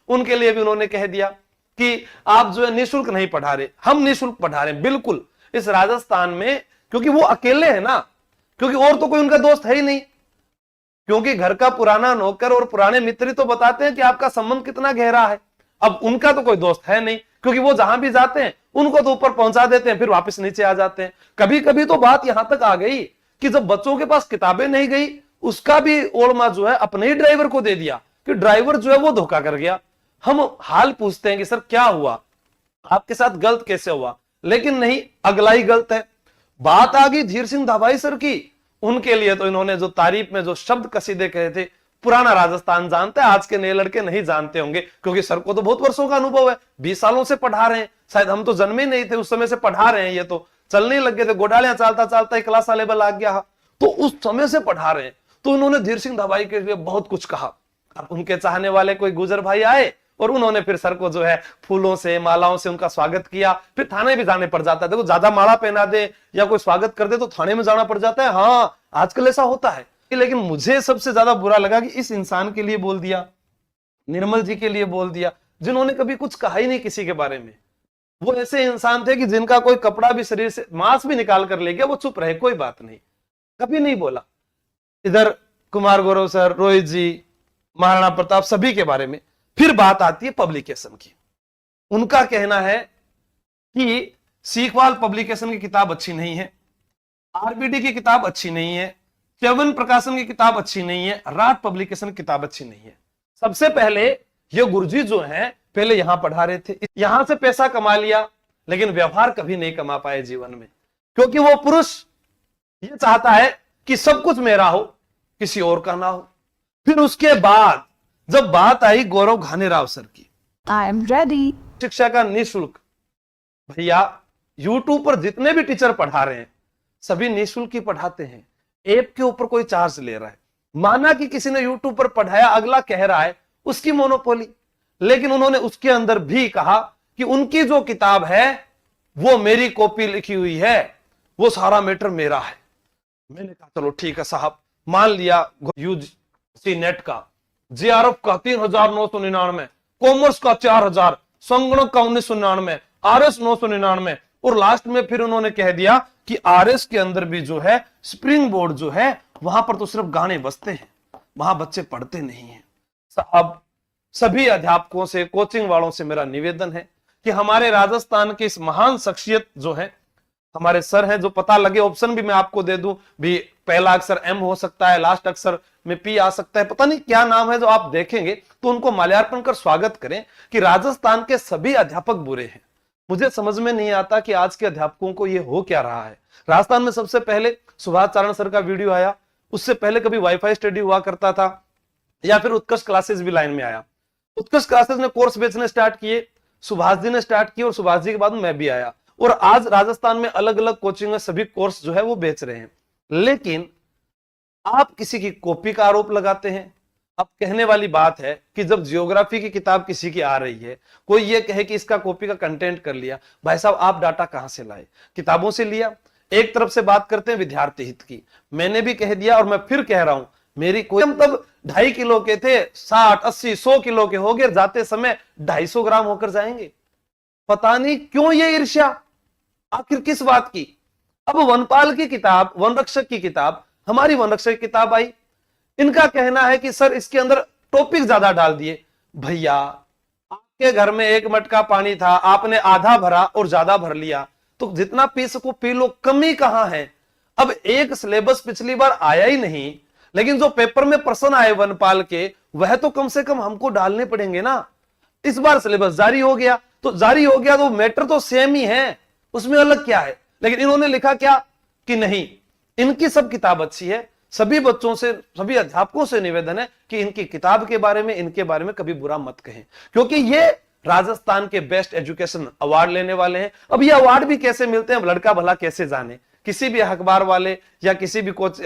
उनके लिए भी उन्होंने कह दिया कि आप जो है निःशुल्क नहीं पढ़ा रहे, हम निःशुल्क पढ़ा रहे हैं। बिल्कुल इस राजस्थान में, क्योंकि वो अकेले हैं ना, क्योंकि और तो कोई उनका दोस्त है ही नहीं, क्योंकि घर का पुराना नौकर और पुराने मित्र तो बताते हैं कि आपका संबंध कितना गहरा है। अब उनका तो कोई दोस्त है नहीं, क्योंकि वो जहां भी जाते हैं उनको तो ऊपर पहुंचा देते हैं, फिर वापस नीचे आ जाते हैं। कभी कभी तो बात यहां तक आ गई कि जब बच्चों के पास किताबें नहीं गई, उसका भी ओरमा जो है अपने ही ड्राइवर को दे दिया, कि ड्राइवर जो है वो धोखा कर गया। हम हाल पूछते हैं कि सर क्या हुआ, आपके साथ गलत कैसे हुआ, लेकिन नहीं, अगला ही गलत है। बात आ गई धीर सिंह धाबाई सर की, उनके लिए तो इन्होंने जो तारीफ में जो शब्द कसीदे कहे थे, पुराना राजस्थान जानता है, आज के नए लड़के नहीं जानते होंगे, क्योंकि सर को तो बहुत वर्षों का अनुभव है, 20 सालों से पढ़ा रहे हैं, शायद हम तो जन्मे नहीं थे उस समय से पढ़ा रहे हैं, ये तो चलने लग गए थे, गोडालियां चालता चालता क्लास लेवल आ गया, तो उस समय से पढ़ा रहे हैं। तो उन्होंने धीर सिंह धाबाई के लिए बहुत कुछ कहा। अब उनके चाहने वाले कोई गुजर भाई आए और उन्होंने फिर सर को जो है फूलों से मालाओं से उनका स्वागत किया। फिर थाने भी जाने पड़ जाता है, देखो ज्यादा माला पहना दे या कोई स्वागत कर दे तो थाने में जाना पड़ जाता है। हाँ, आजकल ऐसा होता है। लेकिन मुझे सबसे ज्यादा बुरा लगा कि इस इंसान के लिए बोल दिया, निर्मल जी के लिए बोल दिया, जिन्होंने कभी कुछ कहा ही नहीं किसी के बारे में। वो ऐसे इंसान थे कि जिनका कोई कपड़ा भी शरीर से, मांस भी निकाल कर ले गया, वो चुप रहे, कोई बात नहीं, कभी नहीं बोला। इधर कुमार गौरव सर, रोहित जी, महाराणा प्रताप, सभी के बारे में। फिर बात आती है पब्लिकेशन की। उनका कहना है कि सीखवाल पब्लिकेशन की किताब अच्छी नहीं है, आरबीडी की किताब अच्छी नहीं है, च्यवन प्रकाशन की किताब अच्छी नहीं है, राट पब्लिकेशन की किताब अच्छी नहीं है। सबसे पहले ये गुरुजी जो हैं पहले यहां पढ़ा रहे थे, यहां से पैसा कमा लिया, लेकिन व्यवहार कभी नहीं कमा पाए जीवन में, क्योंकि वो पुरुष ये चाहता है कि सब कुछ मेरा हो, किसी और का ना हो। फिर उसके बाद जब बात आई गौरव घानीराव सर की, आई एम रेडी, शिक्षा का निःशुल्क, भैया यूट्यूब पर जितने भी टीचर पढ़ा रहे हैं सभी निःशुल्क ही पढ़ाते हैं, ऐप के ऊपर कोई चार्ज ले रहा है। माना कि किसी ने यूट्यूब पर पढ़ाया, अगला कह रहा है उसकी मोनोपोली, लेकिन उन्होंने उसके अंदर भी कहा कि उनकी जो किताब है वो मेरी कॉपी लिखी हुई है, वो सारा मैटर मेरा है। मैंने कहा चलो ठीक है साहब, मान लिया यूजी नेट का, जेआरएफ का 3999, कॉमर्स का 4000, संगणक का 1999, आरएस 999, और लास्ट में फिर उन्होंने कह दिया कि आरएस के अंदर भी जो है स्प्रिंग बोर्ड जो है वहां पर तो सिर्फ गाने बजते हैं, वहां बच्चे पढ़ते नहीं हैं। अब सभी अध्यापकों से, कोचिंग वालों से मेरा निवेदन है कि हमारे राजस्थान के इस महान शख्सियत जो है, हमारे सर हैं, जो पता लगे ऑप्शन भी मैं आपको दे दूं, भी पहला अक्षर एम हो सकता है, लास्ट अक्षर में पी आ सकता है, पता नहीं क्या नाम है, जो आप देखेंगे तो उनको माल्यार्पण कर स्वागत करें कि राजस्थान के सभी अध्यापक बुरे हैं। मुझे समझ में नहीं आता कि आज के अध्यापकों को ये हो क्या रहा है। राजस्थान में सबसे पहले सुभाष चारण सर का वीडियो आया, उससे पहले कभी वाईफाई स्टडी हुआ करता था, या फिर उत्कर्ष क्लासेस भी लाइन में आया। उत्कर्ष क्लासेस ने कोर्स बेचने स्टार्ट किए, सुभाष जी ने स्टार्ट किए, और सुभाष जी के बाद मैं भी आया, और आज राजस्थान में अलग अलग कोचिंग में सभी कोर्स जो है वो बेच रहे हैं। लेकिन आप किसी की कॉपी का आरोप लगाते हैं। अब कहने वाली बात है कि जब जियोग्राफी की किताब किसी की आ रही है, कोई ये कहे कि इसका कॉपी का कंटेंट कर लिया, भाई साहब आप डाटा कहां से लाए? किताबों से लिया। एक तरफ से बात करते हैं विद्यार्थी हित की, मैंने भी कह दिया और मैं फिर कह रहा हूं, मेरी कोई, हम तब 2.5 किलो के थे, 60, 80, 100 किलो के हो गए, जाते समय 250 ग्राम होकर जाएंगे। पता नहीं क्यों ये ईर्ष्या, आखिर किस बात की? अब वनपाल की किताब, वन रक्षक की किताब, हमारी वन रक्षक की किताब आई, इनका कहना है कि सर इसके अंदर टॉपिक ज्यादा डाल दिए। भैया आपके घर में 1 मटका पानी था, आपने आधा भरा और ज्यादा भर लिया, तो जितना पी सको पी लो, कमी कहां है? अब एक सिलेबस पिछली बार आया ही नहीं, लेकिन जो पेपर में प्रश्न आए वनपाल के, वह तो कम से कम हमको डालने पड़ेंगे ना। इस बार सिलेबस जारी हो गया, तो जारी हो गया तो मैटर तो सेम ही है, उसमें अलग क्या है? लेकिन इन्होंने लिखा क्या कि नहीं, इनकी सब किताब अच्छी है। सभी बच्चों से, सभी अध्यापकों से निवेदन है कि इनकी किताब के बारे में, इनके बारे में कभी बुरा मत कहें, क्योंकि ये राजस्थान के बेस्ट एजुकेशन अवार्ड लेने वाले हैं। अब ये अवार्ड भी कैसे मिलते हैं, लड़का भला कैसे जाने? किसी भी अखबार वाले या किसी भी कोच